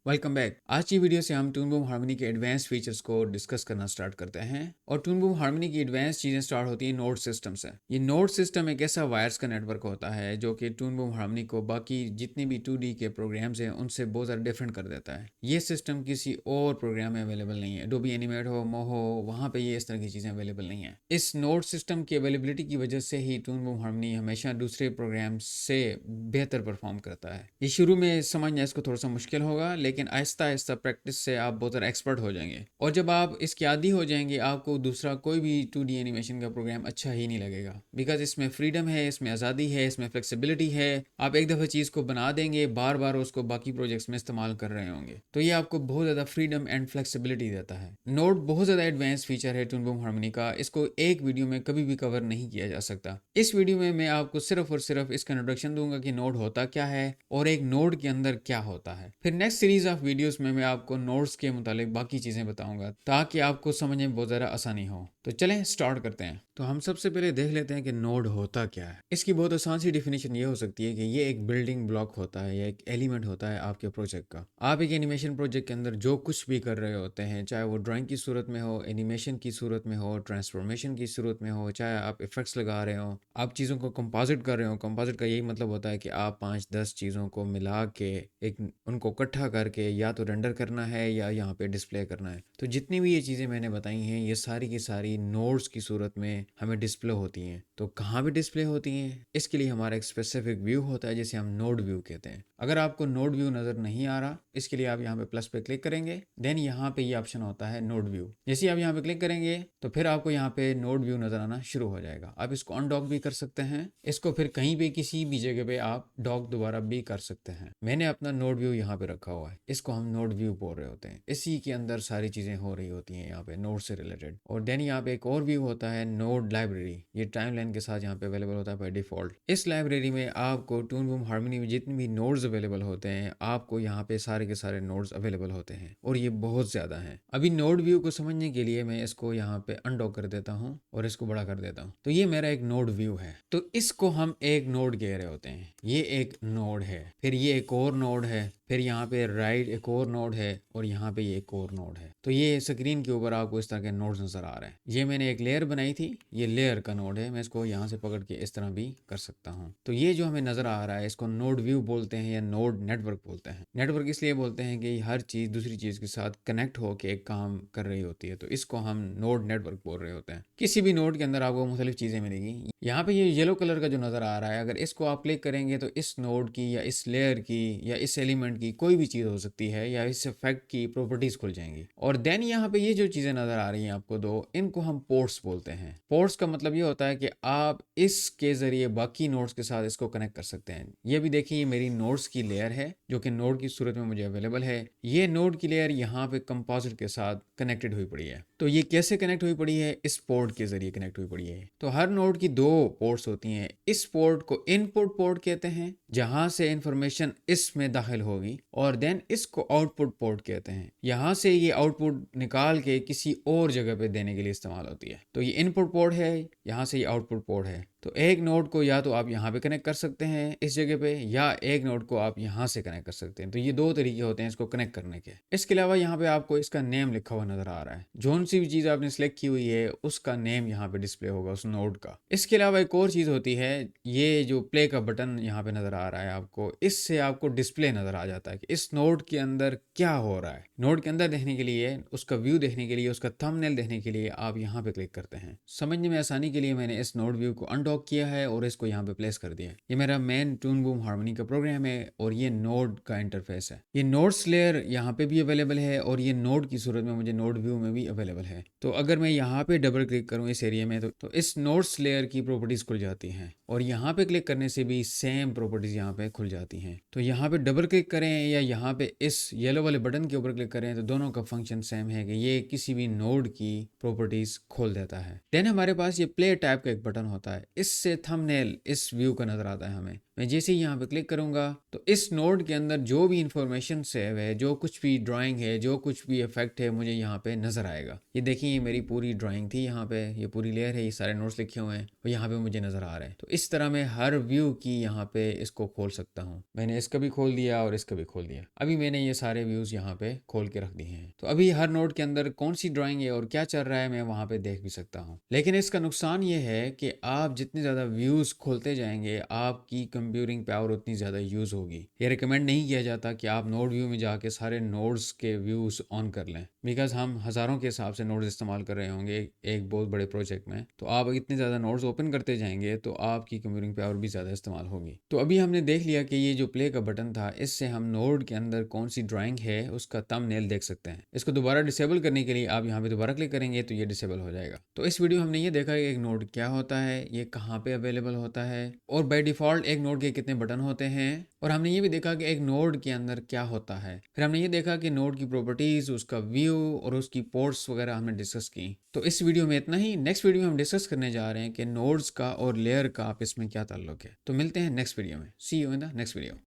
Welcome back. आज की video से हम टून बूम हार्मनी के एडवांस फीचर्स को डिस्कस करना स्टार्ट करते हैं। और टून बूम हार्मनी की एडवांस चीज़ें स्टार्ट होती हैं नोड सिस्टम से। ये नोड सिस्टम एक ऐसा वायर्स का नेटवर्क होता है जो कि टून बूम हार्मनी को बाकी जितने भी 2D के प्रोग्राम्स हैं उनसे बहुत ज़्यादा डिफरेंट कर देता है। ये सिस्टम किसी और प्रोग्राम में अवेलेबल नहीं है। एडोबी एनिमेट हो, मोहो, वहाँ पर ये इस तरह की चीज़ें अवेलेबल नहीं है। इस नोड सिस्टम की अवेलेबिलिटी की वजह से ही टून बूम हार्मनी हमेशा दूसरे प्रोग्राम से बेहतर परफॉर्म करता है। ये शुरू में समझना इसको थोड़ा सा मुश्किल होगा, लेकिन आहिस्ता आहिस्ता प्रैक्टिस से आप बहुत ज़्यादा एक्सपर्ट हो जाएंगे। और जब आप इसके आदी हो जाएंगे आपको दूसरा कोई भी 2D एनिमेशन का प्रोग्राम अच्छा ही नहीं लगेगा। बिकॉज इसमें फ्रीडम है, इसमें आज़ादी है, इसमें फ्लेक्सिबिलिटी है। आप एक दफ़ा चीज़ को बना देंगे, बार बार उसको बाकी प्रोजेक्ट्स में इस्तेमाल कर रहे होंगे, तो ये आपको बहुत ज़्यादा फ्रीडम एंड फ्लेक्सिबिलिटी देता है। नोड बहुत ज़्यादा एडवांस फीचर है टून बूम हार्मनी का। इसको एक वीडियो में कभी भी कवर नहीं किया जा सकता। इस वीडियो में मैं आपको सिर्फ और सिर्फ इसका इंट्रोडक्शन दूंगा कि नोड होता क्या है और एक नोड के अंदर क्या होता है। फिर नेक्स्ट सीरीज ऑफ वीडियोस में मैं आपको नोड्स के मुतालिक बाकी चीज़ें बताऊंगा ताकि आपको समझने में बहुत ज़्यादा आसानी हो। तो चलें स्टार्ट करते हैं। तो हम सबसे पहले देख लेते हैं कि नोड होता क्या है। इसकी बहुत आसान सी डिफिनेशन ये हो सकती है कि ये एक बिल्डिंग ब्लॉक होता है या एक एलिमेंट होता है आपके प्रोजेक्ट का। आप एक एनिमेशन प्रोजेक्ट के अंदर जो कुछ भी कर रहे होते हैं, चाहे वो ड्राइंग की सूरत में हो, एनिमेशन की सूरत में हो, ट्रांसफॉर्मेशन की सूरत में हो, चाहे आप इफेक्ट्स लगा रहे हो, आप चीज़ों को कंपोजिट कर रहे हो। कंपोजिट का यही मतलब होता है कि आप 5-10 चीज़ों को मिला के एक उनको इकट्ठा करके या तो रेंडर करना है या यहाँ पे डिस्प्ले करना है। तो जितनी भी ये चीज़ें मैंने बताई हैं ये सारी की सारी नोड्स की सूरत में हमें डिस्प्ले होती हैं। तो कहाँ भी डिस्प्ले होती हैं, इसके लिए हमारा एक स्पेसिफिक व्यू होता है जिसे हम नोड व्यू कहते हैं। अगर आपको नोड व्यू नज़र नहीं आ रहा, इसके लिए आप यहाँ पे प्लस पे क्लिक करेंगे, देन यहाँ पे ये ऑप्शन होता है नोड व्यू। जैसे ही आप यहाँ पे क्लिक करेंगे तो फिर आपको यहाँ पे नोड व्यू नज़र आना शुरू हो जाएगा। आप इसको अनडॉक भी कर सकते हैं, इसको फिर कहीं पे किसी भी जगह पे आप डॉक दोबारा भी कर सकते हैं। मैंने अपना नोड व्यू यहाँ पे रखा हुआ है, इसको हम नोड व्यू बोल रहे होते हैं। इसी के अंदर सारी चीज़ें हो रही होती हैं यहाँ पे नोड से रिलेटेड। और देन यहाँ पे एक और व्यू होता है नोड लाइब्रेरी। ये टाइमलाइन के साथ यहाँ पे अवेलेबल होता है बाय डिफॉल्ट। इस लाइब्रेरी में आपको टून बूम हार्मनी में जितने भी नोड्स अवेलेबल होते हैं आपको यहाँ पे सारे के सारे नोड्स अवेलेबल होते हैं और ये बहुत ज़्यादा हैं। अभी नोड व्यू को समझने के लिए मैं इसको यहाँ पे अनडॉक कर देता हूँ और इसको बड़ा कर देता हूँ। तो ये मेरा एक नोड व्यू है। तो इसको हम एक नोड कह रहे होते हैं। ये एक नोड है, फिर ये एक और नोड है, फिर यहाँ पे राइट एक और नोड है और यहाँ पे ये एक और नोड है। तो ये स्क्रीन के ऊपर आपको इस तरह के नोड्स नजर आ रहे हैं। ये मैंने एक लेयर बनाई थी, ये लेयर का नोड है। मैं इसको यहाँ से पकड़ के इस तरह भी कर सकता हूँ। तो ये जो हमें नजर आ रहा है इसको नोड व्यू बोलते हैं या नोड नेटवर्क बोलते हैं। नेटवर्क इसलिए बोलते हैं कि हर चीज़ दूसरी चीज़ के साथ कनेक्ट होकर एक काम कर रही होती है, तो इसको हम नोड नेटवर्क बोल रहे होते हैं। किसी भी नोड के अंदर आपको मुख्तलिफ चीज़ें मिलेगी। यहाँ पे ये येलो कलर का जो नज़र आ रहा है, अगर इसको आप क्लिक करेंगे तो इस नोड की या इस लेयर की या इस एलिमेंट की कोई भी चीज़ हो सकती है या इस इफेक्ट की प्रॉपर्टीज़ खुल जाएंगी। और देन यहाँ पे ये जो चीज़ें नज़र आ रही हैं आपको दो, इनको हम पोर्ट्स बोलते हैं। पोर्ट्स का मतलब ये होता है कि आप इसके ज़रिए बाकी नोड्स के साथ इसको कनेक्ट कर सकते हैं। ये भी देखिए, ये मेरी नोड्स की लेयर है जो कि नोड की सूरत में मुझे अवेलेबल है। ये नोड की लेयर यहाँ पे कंपोजिट के साथ कनेक्टेड हुई पड़ी है। तो ये कैसे कनेक्ट हुई पड़ी है? इस पोर्ट के जरिए कनेक्ट हुई पड़ी है। तो हर नोड की दो पोर्ट्स होती हैं। इस पोर्ट को इनपुट पोर्ट कहते हैं जहां से इंफॉर्मेशन इसमें दाखिल होगी, और देन इसको आउटपुट पोर्ट कहते हैं। यहां से ये आउटपुट निकाल के किसी और जगह पे देने के लिए इस्तेमाल होती है। तो ये इनपुट पोर्ट है, यहाँ से ये आउटपुट पोर्ट है। तो एक नोड को या तो आप यहाँ पे कनेक्ट कर सकते हैं इस जगह पे, या एक नोड को आप यहाँ से कनेक्ट कर सकते हैं। तो ये दो तरीके होते हैं इसको कनेक्ट करने के। इसके अलावा यहाँ पे आपको इसका नेम लिखा हुआ नजर आ रहा है। जोन सी भी चीज़ आपने सेलेक्ट की हुई है उसका नेम यहाँ पे डिस्प्ले होगा उस नोड का। इसके अलावा एक और चीज़ होती है, ये जो प्ले का बटन यहाँ पे नजर आ रहा है आपको, इससे आपको डिस्प्ले नजर आ जाता है कि इस नोड के अंदर क्या हो रहा है। नोड के अंदर देखने के लिए, उसका व्यू देखने के लिए, उसका थंबनेल देखने के लिए आप यहाँ पे क्लिक करते हैं। समझने में आसानी के लिए मैंने इस नोड व्यू को अनडॉक किया है और इसको यहाँ पे प्लेस कर दिया। ये मेरा मेन टून बूम हार्मनी का प्रोग्राम है और ये नोड का इंटरफेस है। ये नोड्स लेयर यहाँ पे भी अवेलेबल है और ये नोड की सूरत में मुझे नोड व्यू में भी अवेलेबल है। तो अगर मैं यहाँ पे डबल क्लिक करूँ इस एरिया में तो इस नोड्स लेयर की प्रॉपर्टीज खुल जाती हैं और यहाँ पे क्लिक करने से भी सेम प्रॉपर्टीज यहाँ पे खुल जाती हैं। तो यहाँ पे डबल क्लिक करें या यहाँ पे इस येलो वाले बटन के ऊपर क्लिक करें तो दोनों का फंक्शन सेम है कि ये किसी भी नोड की प्रॉपर्टीज खोल देता है। देन हमारे पास ये प्ले टाइप का एक बटन होता है, इससे थंबनेल इस व्यू का नजर आता है हमें। मैं जैसे ही यहाँ पे क्लिक करूंगा तो इस नोड के अंदर जो भी इंफॉर्मेशन सेव है, जो कुछ भी ड्राइंग है, जो कुछ भी इफेक्ट है, मुझे यहाँ पे नजर आएगा। ये देखिए, ये मेरी पूरी ड्राइंग थी, यहाँ पे ये पूरी लेयर है, ये सारे नोट्स लिखे हुए हैं और यहाँ पे मुझे नजर आ रहे हैं। तो इस तरह मैं हर व्यू की यहाँ पे इसको खोल सकता हूँ। मैंने इसका भी खोल दिया और इसका भी खोल दिया। अभी मैंने ये सारे व्यूज यहाँ पे खोल के रख दिए हैं। तो अभी हर नोड के अंदर कौन सी ड्राइंग है और क्या चल रहा है मैं वहाँ पे देख भी सकता हूँ। लेकिन इसका नुकसान ये है कि आप जितने ज़्यादा व्यूज खोलते जाएंगे, आपकी कंप्यूटिंग पावर उतनी ज़्यादा यूज़ होगी। ये रिकमेंड नहीं किया जाता कि आप नोड व्यू में जाके सारे नोड्स के व्यूज ऑन कर लें, बिकॉज हम हज़ारों के हिसाब से नोड्स इस्तेमाल कर रहे होंगे एक बहुत बड़े प्रोजेक्ट में। तो आप इतने ज़्यादा नोड्स ओपन करते जाएंगे तो आपकी कंप्यूटिंग पावर भी ज़्यादा इस्तेमाल होगी। तो अभी हमने देख लिया कि ये जो प्ले का बटन था, इससे हम नोड के अंदर कौन सी ड्राइंग है उसका थंबनेल देख सकते हैं। इसको दोबारा डिसेबल करने के लिए आप यहाँ पे दोबारा क्लिक करेंगे तो ये डिसेबल हो जाएगा। तो इस वीडियो हमने ये देखा कि एक नोड क्या होता है, ये कहाँ पे अवेलेबल होता है और बाय डिफॉल्ट एक नोड के कितने बटन होते हैं, और हमने ये भी देखा कि एक नोड के अंदर क्या होता है। फिर हमने ये देखा कि नोड की प्रॉपर्टीज, उसका व्यू और उसकी पोर्ट्स वगैरह हमने डिस्कस की। तो इस वीडियो में इतना ही। नेक्स्ट वीडियो में हम डिस्कस करने जा रहे हैं कि नोड्स का और लेयर का आपस में क्या ताल्लुक है। तो मिलते हैं नेक्स्ट वीडियो में। See you in the next video.